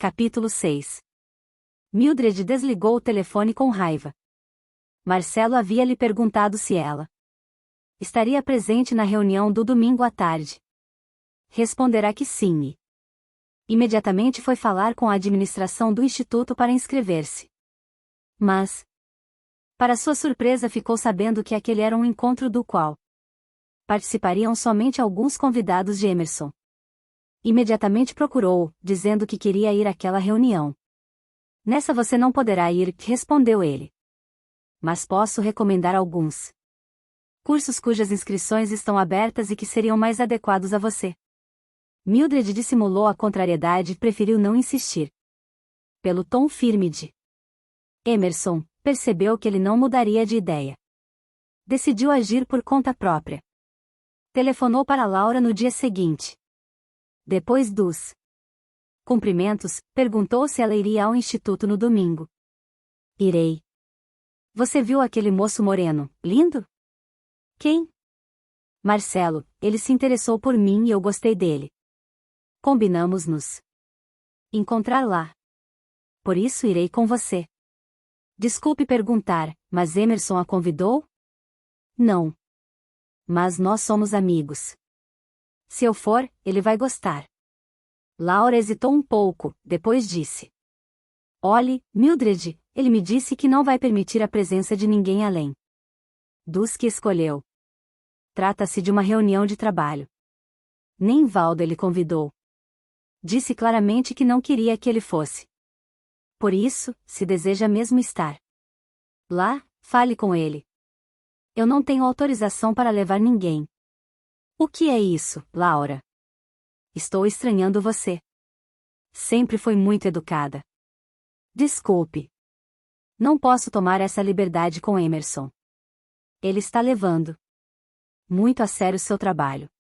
Capítulo 6. Mildred desligou o telefone com raiva. Marcelo havia lhe perguntado se ela estaria presente na reunião do domingo à tarde. Responderá que sim e imediatamente foi falar com a administração do instituto para inscrever-se. Mas, para sua surpresa, ficou sabendo que aquele era um encontro do qual participariam somente alguns convidados de Emerson. Imediatamente procurou-o, dizendo que queria ir àquela reunião. Nessa você não poderá ir, respondeu ele. Mas posso recomendar alguns cursos cujas inscrições estão abertas e que seriam mais adequados a você. Mildred dissimulou a contrariedade e preferiu não insistir. Pelo tom firme de Emerson, percebeu que ele não mudaria de ideia. Decidiu agir por conta própria. Telefonou para Laura no dia seguinte. Depois dos cumprimentos, perguntou se ela iria ao instituto no domingo. Irei. Você viu aquele moço moreno, lindo? Quem? Marcelo, ele se interessou por mim e eu gostei dele. Combinamos nos encontrar lá. Por isso irei com você. Desculpe perguntar, mas Emerson a convidou? Não. Mas nós somos amigos. Se eu for, ele vai gostar. Laura hesitou um pouco, depois disse. Olhe, Mildred, ele me disse que não vai permitir a presença de ninguém além dos que escolheu. Trata-se de uma reunião de trabalho. Nem Valdo ele convidou. Disse claramente que não queria que ele fosse. Por isso, se deseja mesmo estar lá, fale com ele. Eu não tenho autorização para levar ninguém. O que é isso, Laura? Estou estranhando você. Sempre foi muito educada. Desculpe. Não posso tomar essa liberdade com Emerson. Ele está levando muito a sério seu trabalho.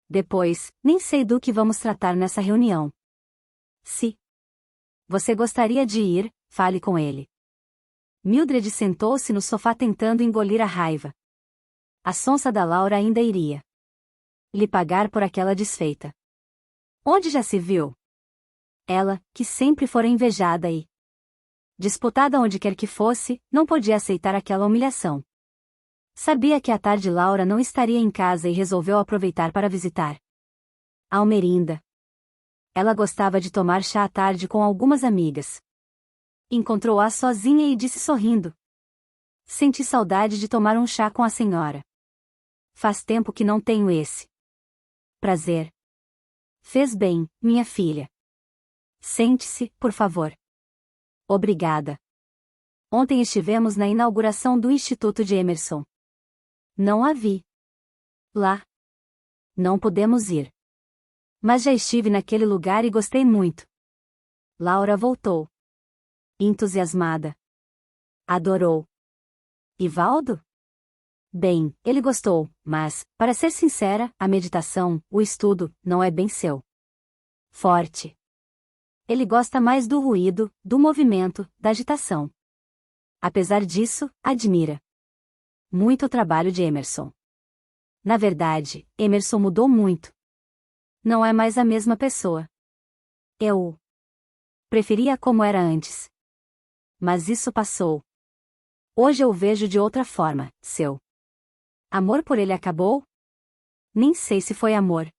Depois, nem sei do que vamos tratar nessa reunião. Se você gostaria de ir, fale com ele. Mildred sentou-se no sofá tentando engolir a raiva. A sonsa da Laura ainda iria lhe pagar por aquela desfeita. Onde já se viu? Ela, que sempre fora invejada e disputada onde quer que fosse, não podia aceitar aquela humilhação. Sabia que à tarde Laura não estaria em casa e resolveu aproveitar para visitar Almerinda. Ela gostava de tomar chá à tarde com algumas amigas. Encontrou-a sozinha e disse sorrindo. Senti saudade de tomar um chá com a senhora. Faz tempo que não tenho esse prazer. Fez bem, minha filha. Sente-se, por favor. Obrigada. Ontem estivemos na inauguração do Instituto de Emerson. Não a vi lá. Não pudemos ir. Mas já estive naquele lugar e gostei muito. Laura voltou entusiasmada. Adorou. E Valdo? Bem, ele gostou, mas, para ser sincera, a meditação, o estudo, não é bem seu forte. Ele gosta mais do ruído, do movimento, da agitação. Apesar disso, admira muito o trabalho de Emerson. Na verdade, Emerson mudou muito. Não é mais a mesma pessoa. Eu preferia como era antes. Mas isso passou. Hoje eu o vejo de outra forma, seu amor por ele acabou? Nem sei se foi amor.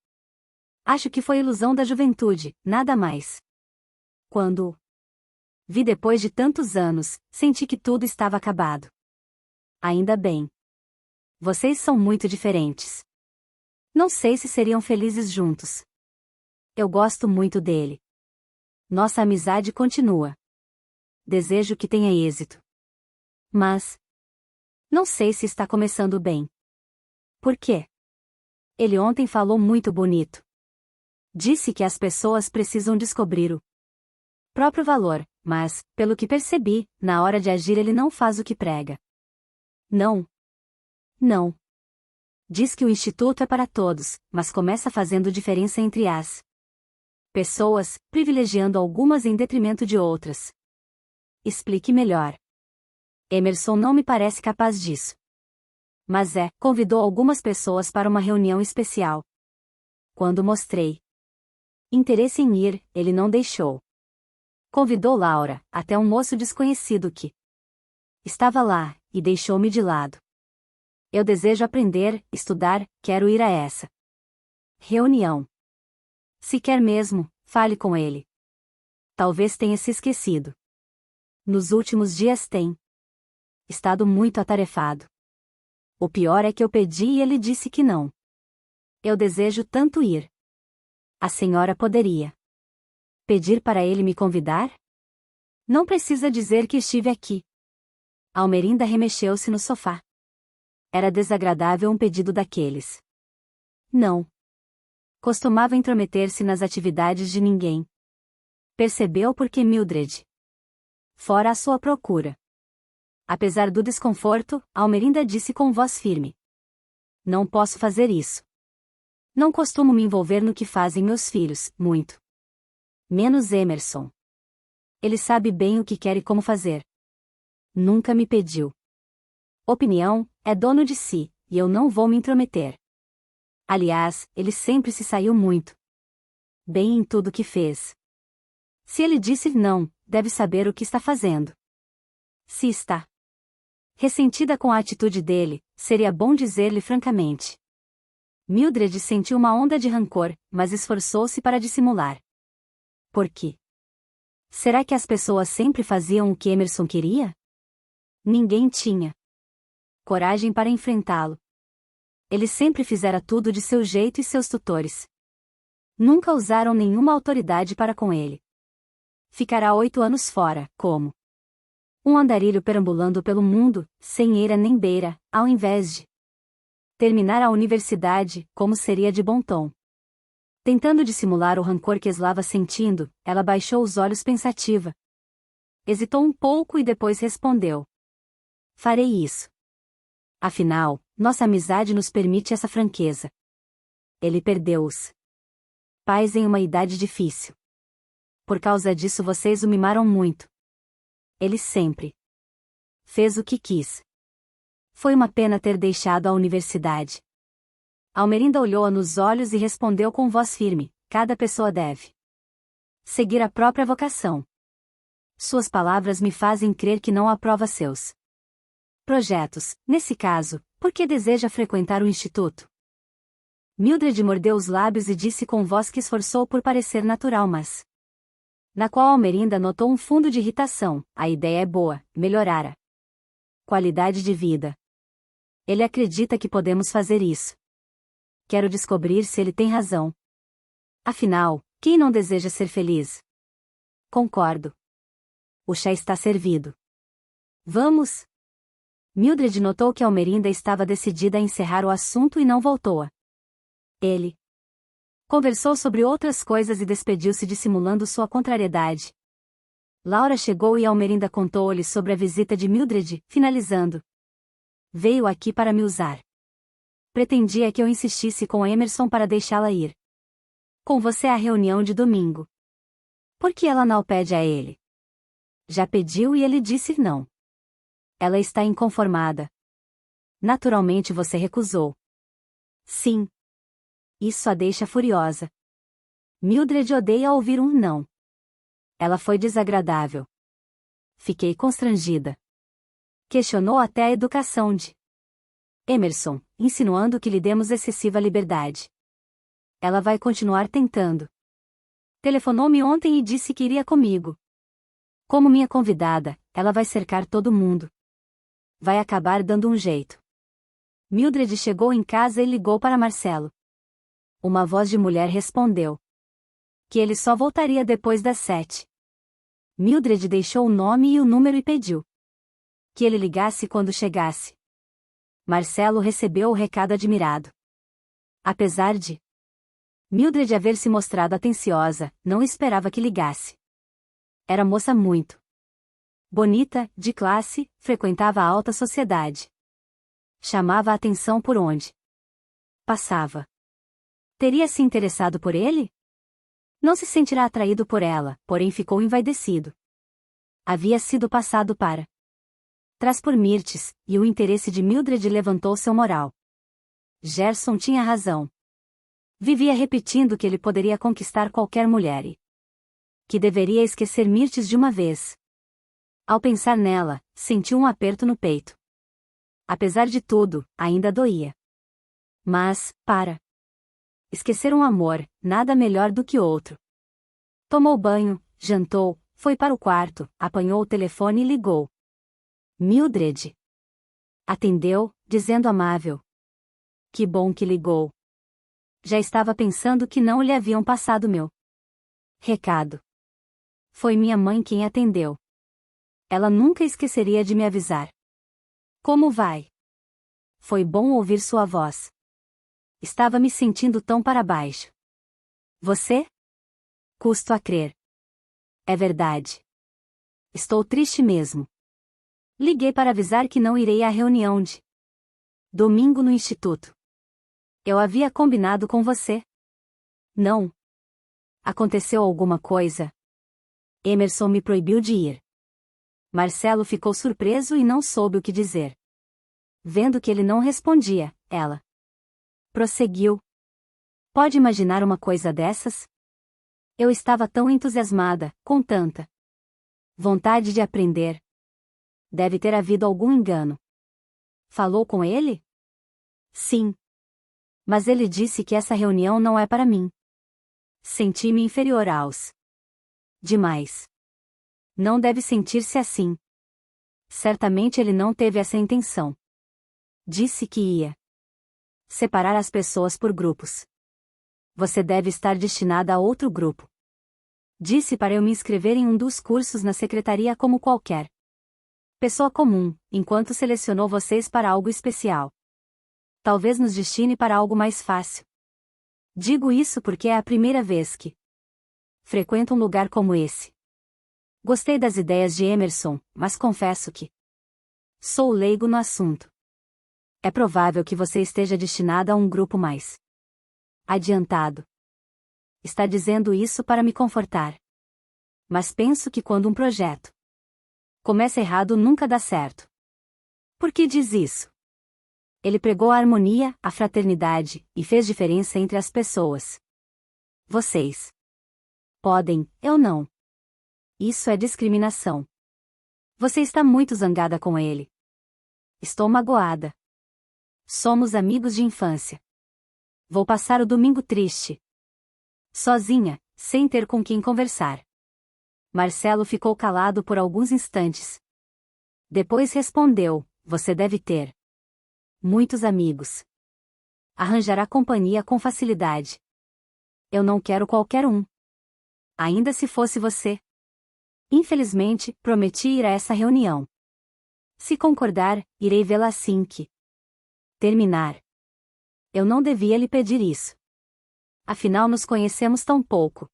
Acho que foi ilusão da juventude, nada mais. Quando vi depois de tantos anos, senti que tudo estava acabado. Ainda bem. Vocês são muito diferentes. Não sei se seriam felizes juntos. Eu gosto muito dele. Nossa amizade continua. Desejo que tenha êxito. Mas não sei se está começando bem. Por quê? Ele ontem falou muito bonito. Disse que as pessoas precisam descobrir o próprio valor, mas, pelo que percebi, na hora de agir ele não faz o que prega. Não. Não. Diz que o instituto é para todos, mas começa fazendo diferença entre as pessoas, privilegiando algumas em detrimento de outras. Explique melhor. Emerson não me parece capaz disso. Mas convidou algumas pessoas para uma reunião especial. Quando mostrei interesse em ir, ele não deixou. Convidou Laura, até um moço desconhecido que estava lá, e deixou-me de lado. Eu desejo aprender, estudar, quero ir a essa reunião. Se quer mesmo, fale com ele. Talvez tenha se esquecido. Nos últimos dias tem estado muito atarefado. O pior é que eu pedi e ele disse que não. Eu desejo tanto ir. A senhora poderia pedir para ele me convidar? Não precisa dizer que estive aqui. Almerinda remexeu-se no sofá. Era desagradável um pedido daqueles. Não. Costumava intrometer-se nas atividades de ninguém. Percebeu porque Mildred fora à sua procura. Apesar do desconforto, Almerinda disse com voz firme: não posso fazer isso. Não costumo me envolver no que fazem meus filhos, muito menos Emerson. Ele sabe bem o que quer e como fazer. Nunca me pediu opinião, é dono de si, e eu não vou me intrometer. Aliás, ele sempre se saiu muito bem em tudo que fez. Se ele disse não, deve saber o que está fazendo. Se está ressentida com a atitude dele, seria bom dizer-lhe francamente. Mildred sentiu uma onda de rancor, mas esforçou-se para dissimular. Por quê? Será que as pessoas sempre faziam o que Emerson queria? Ninguém tinha coragem para enfrentá-lo. Ele sempre fizera tudo de seu jeito e seus tutores nunca usaram nenhuma autoridade para com ele. Ficará 8 anos fora, como um andarilho perambulando pelo mundo, sem eira nem beira, ao invés de terminar a universidade, como seria de bom tom. Tentando dissimular o rancor que Slava sentindo, ela baixou os olhos pensativa. Hesitou um pouco e depois respondeu: farei isso. Afinal, nossa amizade nos permite essa franqueza. Ele perdeu os pais em uma idade difícil. Por causa disso vocês o mimaram muito. Ele sempre fez o que quis. Foi uma pena ter deixado a universidade. Almerinda olhou-a nos olhos e respondeu com voz firme: cada pessoa deve seguir a própria vocação. Suas palavras me fazem crer que não aprova seus projetos. Nesse caso, por que deseja frequentar o instituto? Mildred mordeu os lábios e disse com voz que esforçou por parecer natural, mas na qual Almerinda notou um fundo de irritação. A ideia é boa, melhorar a qualidade de vida. Ele acredita que podemos fazer isso. Quero descobrir se ele tem razão. Afinal, quem não deseja ser feliz? Concordo. O chá está servido. Vamos? Mildred notou que Almerinda estava decidida a encerrar o assunto e não voltou a ele. Conversou sobre outras coisas e despediu-se dissimulando sua contrariedade. Laura chegou e Almerinda contou-lhe sobre a visita de Mildred, finalizando: veio aqui para me usar. Pretendia que eu insistisse com Emerson para deixá-la ir com você à reunião de domingo. Por que ela não pede a ele? Já pediu e ele disse não. Ela está inconformada. Naturalmente você recusou. Sim. Isso a deixa furiosa. Mildred odeia ouvir um não. Ela foi desagradável. Fiquei constrangida. Questionou até a educação de Emerson, insinuando que lhe demos excessiva liberdade. Ela vai continuar tentando. Telefonou-me ontem e disse que iria comigo. Como minha convidada, ela vai cercar todo mundo. Vai acabar dando um jeito. Mildred chegou em casa e ligou para Marcelo. Uma voz de mulher respondeu que ele só voltaria depois das 7. Mildred deixou o nome e o número e pediu que ele ligasse quando chegasse. Marcelo recebeu o recado admirado. Apesar de Mildred haver se mostrado atenciosa, não esperava que ligasse. Era moça muito bonita, de classe, frequentava a alta sociedade. Chamava a atenção por onde passava. Teria se interessado por ele? Não se sentirá atraído por ela, porém ficou envaidecido. Havia sido passado para trás por Mirtes, e o interesse de Mildred levantou seu moral. Gerson tinha razão. Vivia repetindo que ele poderia conquistar qualquer mulher e Que deveria esquecer Mirtes de uma vez. Ao pensar nela, sentiu um aperto no peito. Apesar de tudo, ainda doía. Mas, para esquecer um amor, nada melhor do que outro. Tomou banho, jantou, foi para o quarto, apanhou o telefone e ligou. Mildred. Atendeu, dizendo amável. Que bom que ligou. Já estava pensando que não lhe haviam passado meu recado. Foi minha mãe quem atendeu. Ela nunca esqueceria de me avisar. Como vai? Foi bom ouvir sua voz. Estava me sentindo tão para baixo. Você? Custo a crer. É verdade. Estou triste mesmo. Liguei para avisar que não irei à reunião de domingo no instituto. Eu havia combinado com você. Não. Aconteceu alguma coisa? Emerson me proibiu de ir. Marcelo ficou surpreso e não soube o que dizer. Vendo que ele não respondia, ela prosseguiu. Pode imaginar uma coisa dessas? Eu estava tão entusiasmada, com tanta vontade de aprender. Deve ter havido algum engano. Falou com ele? Sim. Mas ele disse que essa reunião não é para mim. Senti-me inferior aos demais. Não deve sentir-se assim. Certamente ele não teve essa intenção. Disse que ia separar as pessoas por grupos. Você deve estar destinada a outro grupo. Disse para eu me inscrever em um dos cursos na secretaria como qualquer pessoa comum, enquanto selecionou vocês para algo especial. Talvez nos destine para algo mais fácil. Digo isso porque é a primeira vez que frequento um lugar como esse. Gostei das ideias de Emerson, mas confesso que sou leigo no assunto. É provável que você esteja destinada a um grupo mais adiantado. Está dizendo isso para me confortar. Mas penso que quando um projeto começa errado nunca dá certo. Por que diz isso? Ele pregou a harmonia, a fraternidade, e fez diferença entre as pessoas. Vocês podem, eu não. Isso é discriminação. Você está muito zangada com ele. Estou magoada. Somos amigos de infância. Vou passar o domingo triste. Sozinha, sem ter com quem conversar. Marcelo ficou calado por alguns instantes. Depois respondeu, você deve ter muitos amigos. Arranjará companhia com facilidade. Eu não quero qualquer um. Ainda se fosse você. Infelizmente, prometi ir a essa reunião. Se concordar, irei vê-la assim que terminar. Eu não devia lhe pedir isso. Afinal nos conhecemos tão pouco.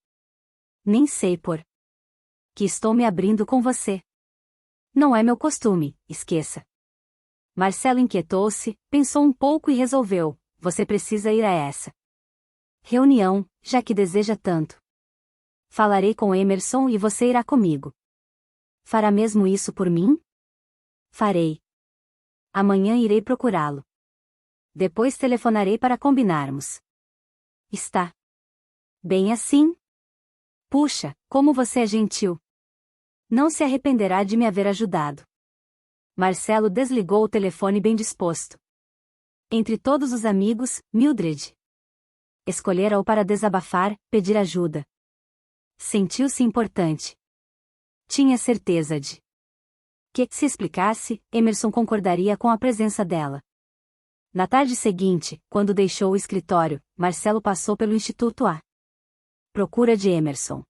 Nem sei por que estou me abrindo com você. Não é meu costume, esqueça. Marcelo inquietou-se, pensou um pouco e resolveu, você precisa ir a essa reunião, já que deseja tanto. Falarei com Emerson e você irá comigo. Fará mesmo isso por mim? Farei. Amanhã irei procurá-lo. Depois telefonarei para combinarmos. Está bem assim? Puxa, como você é gentil. Não se arrependerá de me haver ajudado. Marcelo desligou o telefone bem disposto. Entre todos os amigos, Mildred escolhera-o para desabafar, pedir ajuda. Sentiu-se importante. Tinha certeza de que, se explicasse, Emerson concordaria com a presença dela. Na tarde seguinte, quando deixou o escritório, Marcelo passou pelo instituto à procura de Emerson.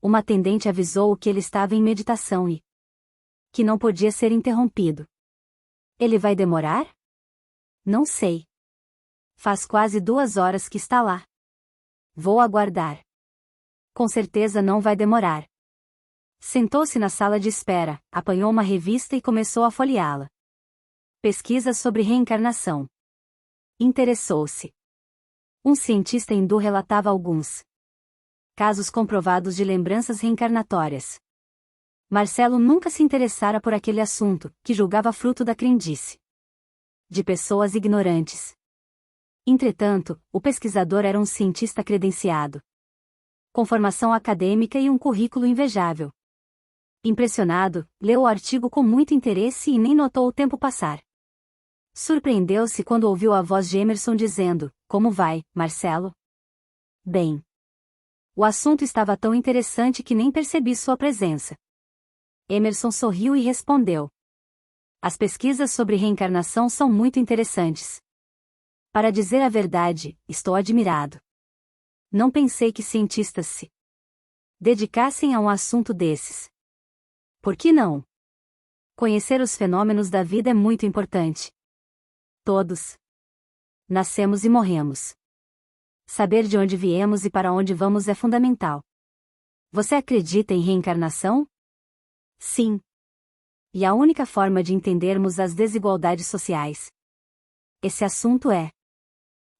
Uma atendente avisou-o que ele estava em meditação e que não podia ser interrompido. Ele vai demorar? Não sei. Faz quase 2 horas que está lá. Vou aguardar. Com certeza não vai demorar. Sentou-se na sala de espera, apanhou uma revista e começou a folheá-la. Pesquisas sobre reencarnação. Interessou-se. Um cientista hindu relatava alguns casos comprovados de lembranças reencarnatórias. Marcelo nunca se interessara por aquele assunto, que julgava fruto da crendice de pessoas ignorantes. Entretanto, o pesquisador era um cientista credenciado. com formação acadêmica e um currículo invejável. Impressionado, leu o artigo com muito interesse e nem notou o tempo passar. Surpreendeu-se quando ouviu a voz de Emerson dizendo: "Como vai, Marcelo?" "Bem." O assunto estava tão interessante que nem percebi sua presença. Emerson sorriu e respondeu: "As pesquisas sobre reencarnação são muito interessantes. Para dizer a verdade, estou admirado. Não pensei que cientistas se dedicassem a um assunto desses. Por que não? Conhecer os fenômenos da vida é muito importante. Todos nascemos e morremos. Saber de onde viemos e para onde vamos é fundamental. Você acredita em reencarnação?" "Sim. E a única forma de entendermos as desigualdades sociais. Esse assunto é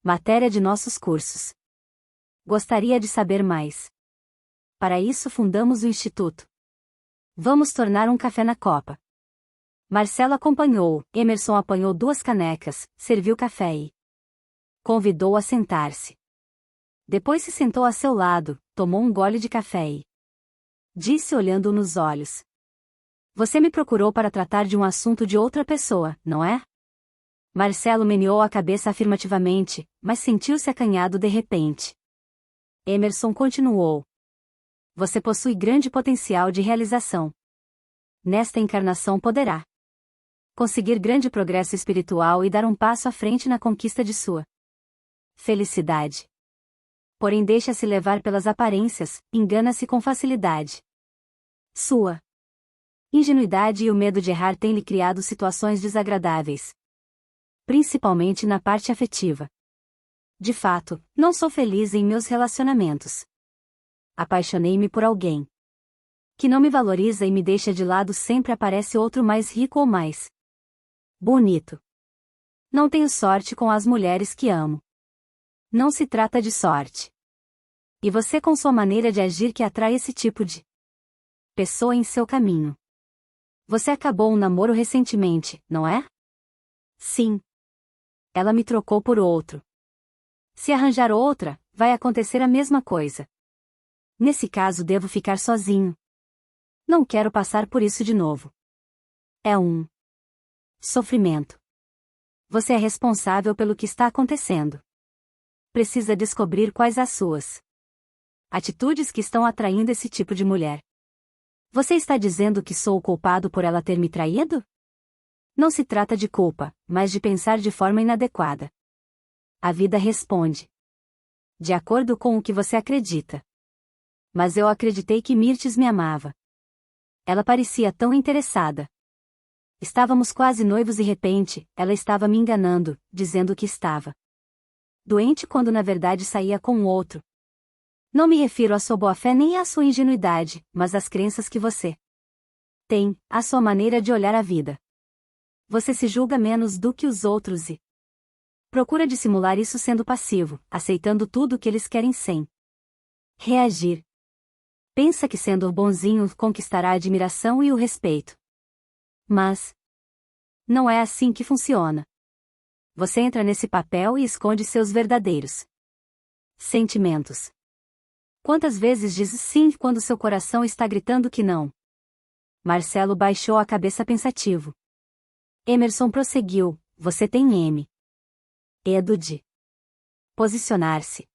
matéria de nossos cursos. Gostaria de saber mais. Para isso fundamos o Instituto. Vamos tornar um café na copa." Marcelo acompanhou, Emerson apanhou 2 canecas, serviu café e convidou a sentar-se. Depois se sentou a seu lado, tomou um gole de café e disse olhando-o nos olhos: "Você me procurou para tratar de um assunto de outra pessoa, não é?" Marcelo meneou a cabeça afirmativamente, mas sentiu-se acanhado de repente. Emerson continuou: "Você possui grande potencial de realização. Nesta encarnação poderá conseguir grande progresso espiritual e dar um passo à frente na conquista de sua felicidade. Porém deixa-se levar pelas aparências, engana-se com facilidade. Sua ingenuidade e o medo de errar têm lhe criado situações desagradáveis. Principalmente na parte afetiva. De fato, não sou feliz em meus relacionamentos. Apaixonei-me por alguém que não me valoriza e me deixa de lado, sempre aparece outro mais rico ou mais bonito. Não tenho sorte com as mulheres que amo. Não se trata de sorte. E você com sua maneira de agir que atrai esse tipo de pessoa em seu caminho. Você acabou um namoro recentemente, não é?" "Sim. Ela me trocou por outro. Se arranjar outra, vai acontecer a mesma coisa. Nesse caso devo ficar sozinho. Não quero passar por isso de novo. É um sofrimento. Você é responsável pelo que está acontecendo. Precisa descobrir quais as suas atitudes que estão atraindo esse tipo de mulher. Você está dizendo que sou o culpado por ela ter me traído? Não se trata de culpa, mas de pensar de forma inadequada. A vida responde de acordo com o que você acredita. Mas eu acreditei que Mirtes me amava. Ela parecia tão interessada. Estávamos quase noivos e de repente, ela estava me enganando, dizendo que estava doente quando na verdade saía com outro. Não me refiro à sua boa-fé nem à sua ingenuidade, mas às crenças que você tem, à sua maneira de olhar a vida. Você se julga menos do que os outros e procura dissimular isso sendo passivo, aceitando tudo o que eles querem sem reagir. Pensa que sendo bonzinho conquistará a admiração e o respeito. Mas não é assim que funciona. Você entra nesse papel e esconde seus verdadeiros sentimentos. Quantas vezes diz sim quando seu coração está gritando que não? Marcelo baixou a cabeça pensativo. Emerson prosseguiu: "Você tem medo de posicionar-se.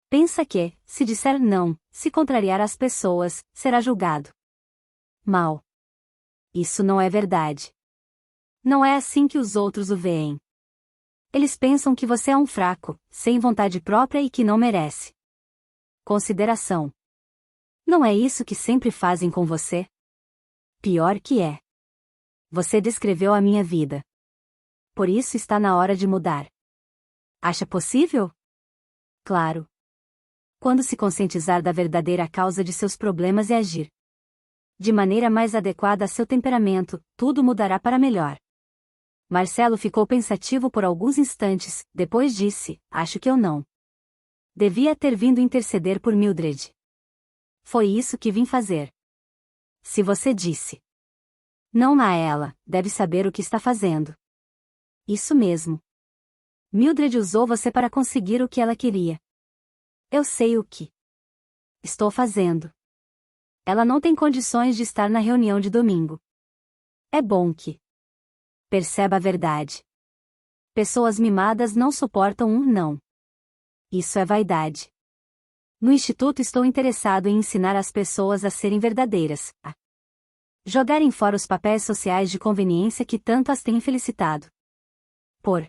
Pensa que, se disser não, se contrariar as pessoas, será julgado mal. Isso não é verdade. Não é assim que os outros o veem. Eles pensam que você é um fraco, sem vontade própria e que não merece consideração. Não é isso que sempre fazem com você? Pior que é. Você descreveu a minha vida. Por isso está na hora de mudar. Acha possível? Claro. Quando se conscientizar da verdadeira causa de seus problemas e agir de maneira mais adequada a seu temperamento, tudo mudará para melhor." Marcelo ficou pensativo por alguns instantes, depois disse: "Acho que eu não devia ter vindo interceder por Mildred. Foi isso que vim fazer. Se você disse não a ela, deve saber o que está fazendo." "Isso mesmo. Mildred usou você para conseguir o que ela queria." "Eu sei o que Estou fazendo. Ela não tem condições de estar na reunião de domingo. É bom que perceba a verdade. Pessoas mimadas não suportam um não. Isso é vaidade. No instituto estou interessado em ensinar as pessoas a serem verdadeiras, a jogarem fora os papéis sociais de conveniência que tanto as têm felicitado. Por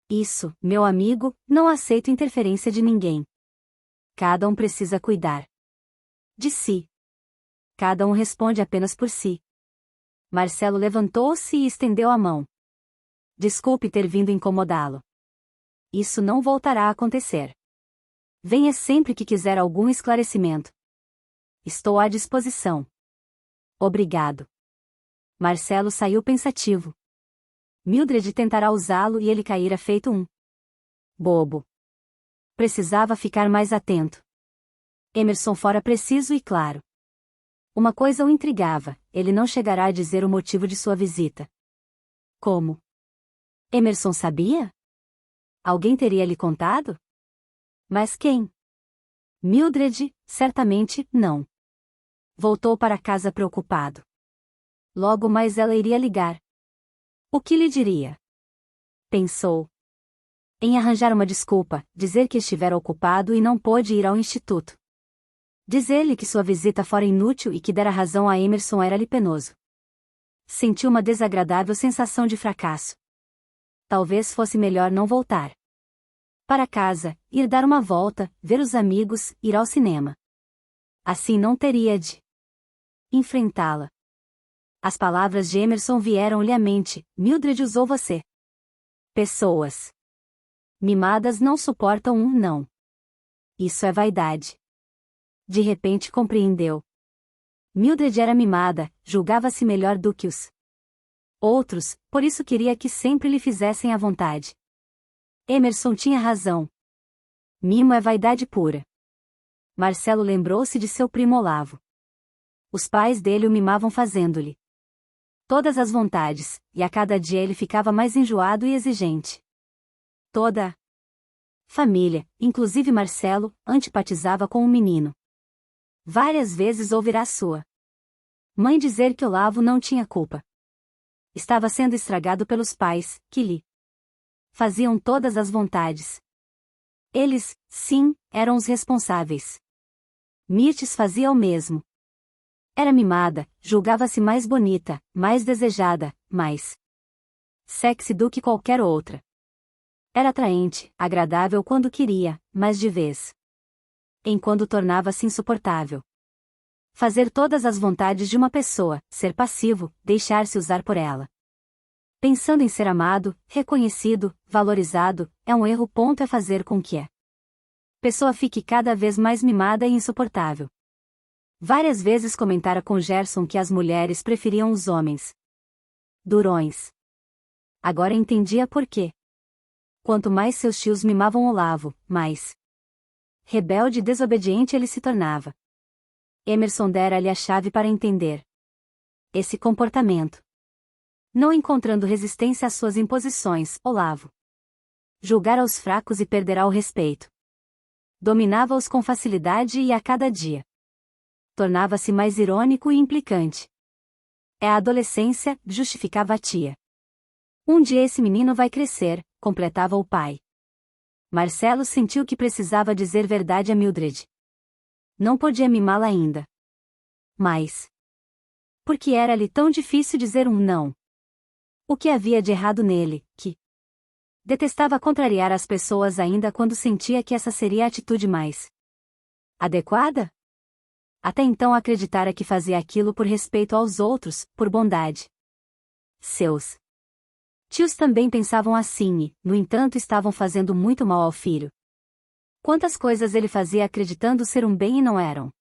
isso, meu amigo, não aceito interferência de ninguém. Cada um precisa cuidar de si. Cada um responde apenas por si. Marcelo levantou-se e estendeu a mão. Desculpe ter vindo incomodá-lo. Isso não voltará a acontecer. Venha sempre que quiser algum esclarecimento. Estou à disposição. Obrigado. Marcelo saiu pensativo. Mildred tentará usá-lo e ele caíra feito um bobo. Precisava ficar mais atento. Emerson fora preciso e claro. Uma coisa o intrigava, ele não chegará a dizer o motivo de sua visita. Como? Emerson sabia? Alguém teria lhe contado? Mas quem? Mildred, certamente, não. Voltou para casa preocupado. Logo mais ela iria ligar. O que lhe diria? Pensou em arranjar uma desculpa, dizer que estivera ocupado e não pôde ir ao instituto. Dizer-lhe que sua visita fora inútil e que dera razão a Emerson era-lhe penoso. Sentiu uma desagradável sensação de fracasso. Talvez fosse melhor não voltar para casa, ir dar uma volta, ver os amigos, ir ao cinema. Assim não teria de enfrentá-la. As palavras de Emerson vieram-lhe à mente: Mildred usou você. Pessoas mimadas não suportam um não. Isso é vaidade. De repente compreendeu. Mildred era mimada, julgava-se melhor do que os outros, por isso queria que sempre lhe fizessem à vontade. Emerson tinha razão. Mimo é vaidade pura. Marcelo lembrou-se de seu primo Olavo. Os pais dele o mimavam fazendo-lhe todas as vontades, e a cada dia ele ficava mais enjoado e exigente. Toda a família, inclusive Marcelo, antipatizava com o menino. Várias vezes ouvirá sua mãe dizer que Olavo não tinha culpa. Estava sendo estragado pelos pais, que lhe faziam todas as vontades. Eles, sim, eram os responsáveis. Mirtes fazia o mesmo. Era mimada, julgava-se mais bonita, mais desejada, mais sexy do que qualquer outra. Era atraente, agradável quando queria, mas de vez em quando tornava-se insuportável. Fazer todas as vontades de uma pessoa, ser passivo, deixar-se usar por ela. Pensando em ser amado, reconhecido, valorizado, é um erro. É fazer com que a pessoa fique cada vez mais mimada e insuportável. Várias vezes comentara com Gerson que as mulheres preferiam os homens durões. Agora entendia por quê. Quanto mais seus tios mimavam Olavo, mais rebelde e desobediente ele se tornava. Emerson dera-lhe a chave para entender esse comportamento. Não encontrando resistência às suas imposições, Olavo julgara os fracos e perderá o respeito. Dominava-os com facilidade e a cada dia tornava-se mais irônico e implicante. É a adolescência, justificava a tia. Um dia esse menino vai crescer, completava o pai. Marcelo sentiu que precisava dizer verdade a Mildred. Não podia mimá-la ainda. Mas por que era-lhe tão difícil dizer um não? O que havia de errado nele, que detestava contrariar as pessoas ainda quando sentia que essa seria a atitude mais adequada? Até então acreditara que fazia aquilo por respeito aos outros, por bondade. Seus tios também pensavam assim e, no entanto, estavam fazendo muito mal ao filho. Quantas coisas ele fazia acreditando ser um bem e não eram.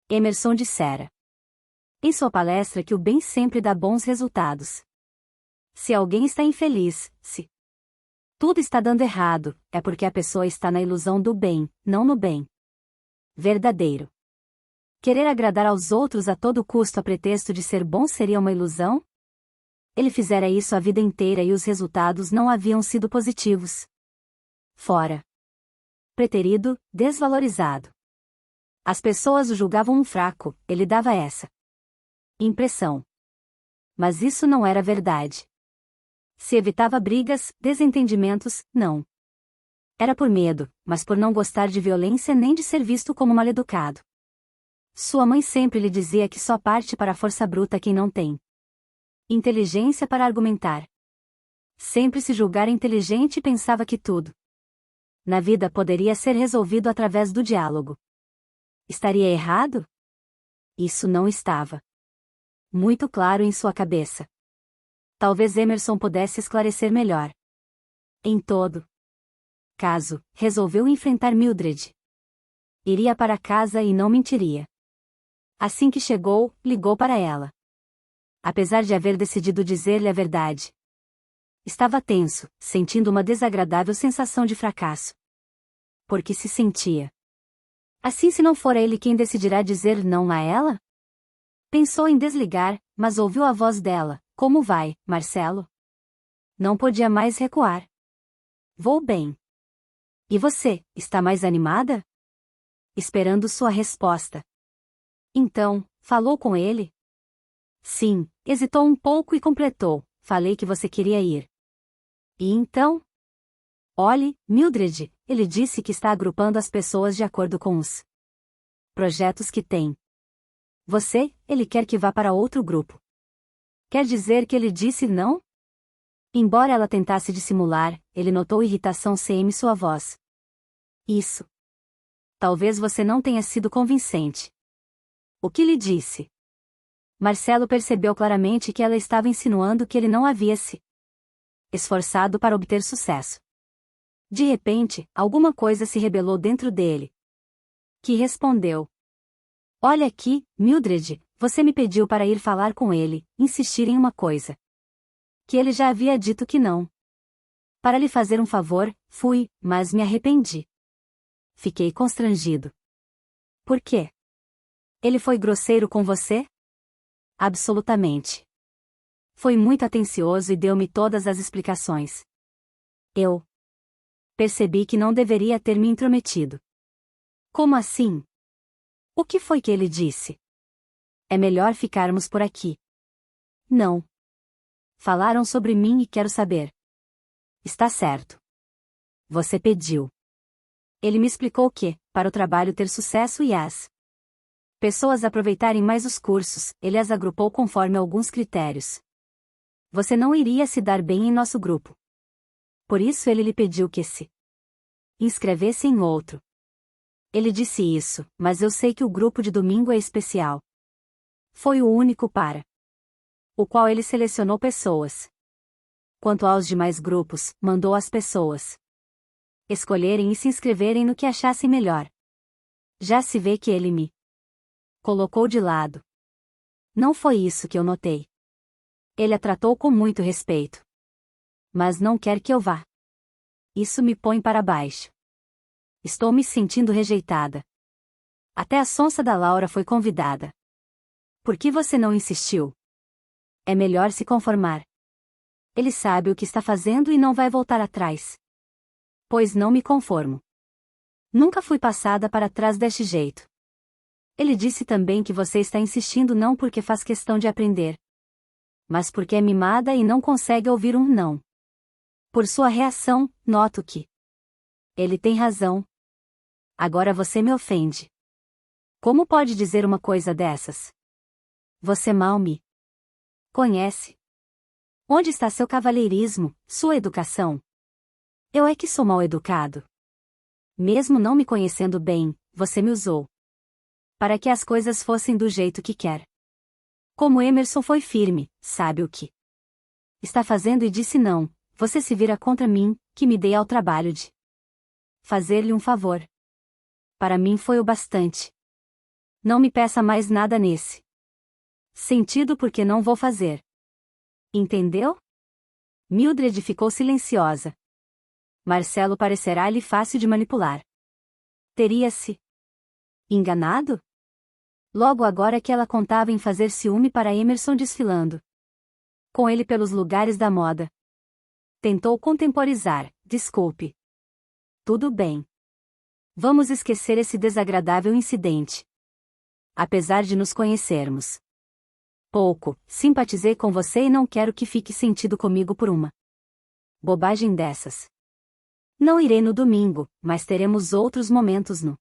Emerson dissera em sua palestra que o bem sempre dá bons resultados. Se alguém está infeliz, se tudo está dando errado, é porque a pessoa está na ilusão do bem, não no bem verdadeiro. Querer agradar aos outros a todo custo a pretexto de ser bom seria uma ilusão? Ele fizera isso a vida inteira e os resultados não haviam sido positivos. Fora preterido, desvalorizado. As pessoas o julgavam um fraco, ele dava essa impressão. Mas isso não era verdade. Se evitava brigas, desentendimentos, não. Era por medo, mas por não gostar de violência nem de ser visto como mal-educado. Sua mãe sempre lhe dizia que só parte para a força bruta quem não tem inteligência para argumentar. Sempre se julgara inteligente e pensava que tudo na vida poderia ser resolvido através do diálogo. Estaria errado? Isso não estava muito claro em sua cabeça. Talvez Emerson pudesse esclarecer melhor. Em todo caso, resolveu enfrentar Mildred. Iria para casa e não mentiria. Assim que chegou, ligou para ela. Apesar de haver decidido dizer-lhe a verdade, estava tenso, sentindo uma desagradável sensação de fracasso. Porque se sentia assim se não for ele quem decidirá dizer não a ela? Pensou em desligar, mas ouviu a voz dela. Como vai, Marcelo? Não podia mais recuar. Vou bem. E você, está mais animada? Esperando sua resposta. Então, falou com ele? Sim, hesitou um pouco e completou. Falei que você queria ir. E então? Olhe, Mildred, ele disse que está agrupando as pessoas de acordo com os projetos que tem. Ele quer que vá para outro grupo. Quer dizer que ele disse não? Embora ela tentasse dissimular, ele notou irritação em sua voz. Isso. Talvez você não tenha sido convincente. O que lhe disse? Marcelo percebeu claramente que ela estava insinuando que ele não havia se esforçado para obter sucesso. De repente, alguma coisa se rebelou dentro dele. Que respondeu: Olha aqui, Mildred, você me pediu para ir falar com ele, insistir em uma coisa que ele já havia dito que não. Para lhe fazer um favor, fui, mas me arrependi. Fiquei constrangido. Por quê? Ele foi grosseiro com você? Absolutamente. Foi muito atencioso e deu-me todas as explicações. Eu percebi que não deveria ter me intrometido. Como assim? O que foi que ele disse? É melhor ficarmos por aqui. Não. Falaram sobre mim e quero saber. Está certo. Você pediu. Ele me explicou que, para o trabalho ter sucesso e as pessoas aproveitarem mais os cursos, ele as agrupou conforme alguns critérios. Você não iria se dar bem em nosso grupo. Por isso ele lhe pediu que se inscrevesse em outro. Ele disse isso, mas eu sei que o grupo de domingo é especial. Foi o único para o qual ele selecionou pessoas. Quanto aos demais grupos, mandou as pessoas escolherem e se inscreverem no que achassem melhor. Já se vê que ele me colocou de lado. Não foi isso que eu notei. Ele a tratou com muito respeito. Mas não quer que eu vá. Isso me põe para baixo. Estou me sentindo rejeitada. Até a sonsa da Laura foi convidada. Por que você não insistiu? É melhor se conformar. Ele sabe o que está fazendo e não vai voltar atrás. Pois não me conformo. Nunca fui passada para trás deste jeito. Ele disse também que você está insistindo não porque faz questão de aprender, mas porque é mimada e não consegue ouvir um não. Por sua reação, noto que ele tem razão. Agora você me ofende. Como pode dizer uma coisa dessas? Você mal me conhece. Onde está seu cavalheirismo, sua educação? Eu é que sou mal educado. Mesmo não me conhecendo bem, você me usou para que as coisas fossem do jeito que quer. Como Emerson foi firme, sabe o que está fazendo e disse não, você se vira contra mim, que me dei ao trabalho de fazer-lhe um favor. Para mim foi o bastante. Não me peça mais nada nesse sentido porque não vou fazer. Entendeu? Mildred ficou silenciosa. Marcelo parecerá-lhe fácil de manipular. Teria-se enganado? Logo agora que ela contava em fazer ciúme para Emerson desfilando com ele pelos lugares da moda. Tentou contemporizar, desculpe. Tudo bem. Vamos esquecer esse desagradável incidente. Apesar de nos conhecermos pouco, simpatizei com você e não quero que fique sentido comigo por uma bobagem dessas. Não irei no domingo, mas teremos outros momentos no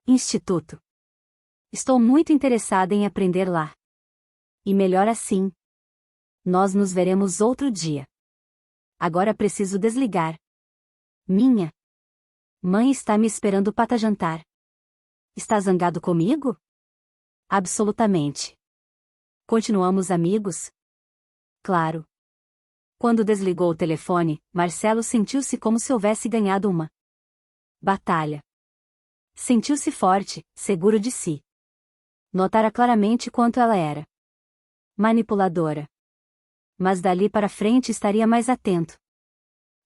instituto. Estou muito interessada em aprender lá. E melhor assim. Nós nos veremos outro dia. Agora preciso desligar. Minha mãe está me esperando para jantar. Está zangado comigo? Absolutamente. Continuamos amigos? Claro. Quando desligou o telefone, Marcelo sentiu-se como se houvesse ganhado uma batalha. Sentiu-se forte, seguro de si. Notara claramente quanto ela era manipuladora. Mas dali para frente estaria mais atento.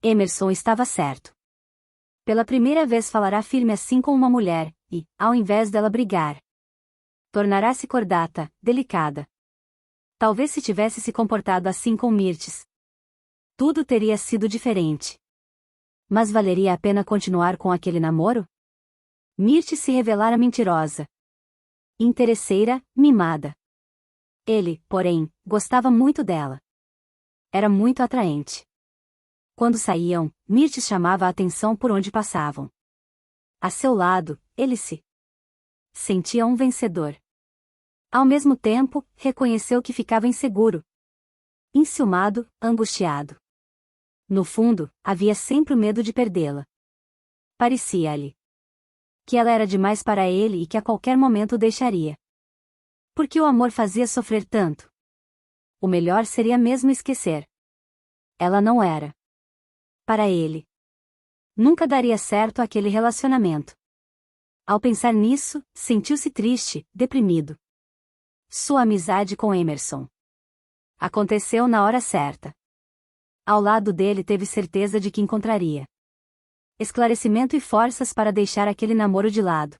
Emerson estava certo. Pela primeira vez falará firme assim com uma mulher, e, ao invés dela brigar, tornará-se cordata, delicada. Talvez se tivesse se comportado assim com Mirtes, tudo teria sido diferente. Mas valeria a pena continuar com aquele namoro? Mirtes se revelara mentirosa, interesseira, mimada. Ele, porém, gostava muito dela. Era muito atraente. Quando saíam, Mirtes chamava a atenção por onde passavam. A seu lado, ele se sentia um vencedor. Ao mesmo tempo, reconheceu que ficava inseguro, enciumado, angustiado. No fundo, havia sempre o medo de perdê-la. Parecia-lhe que ela era demais para ele e que a qualquer momento o deixaria. Porque o amor fazia sofrer tanto? O melhor seria mesmo esquecer. Ela não era para ele. Nunca daria certo aquele relacionamento. Ao pensar nisso, sentiu-se triste, deprimido. Sua amizade com Emerson aconteceu na hora certa. Ao lado dele teve certeza de que encontraria esclarecimento e forças para deixar aquele namoro de lado.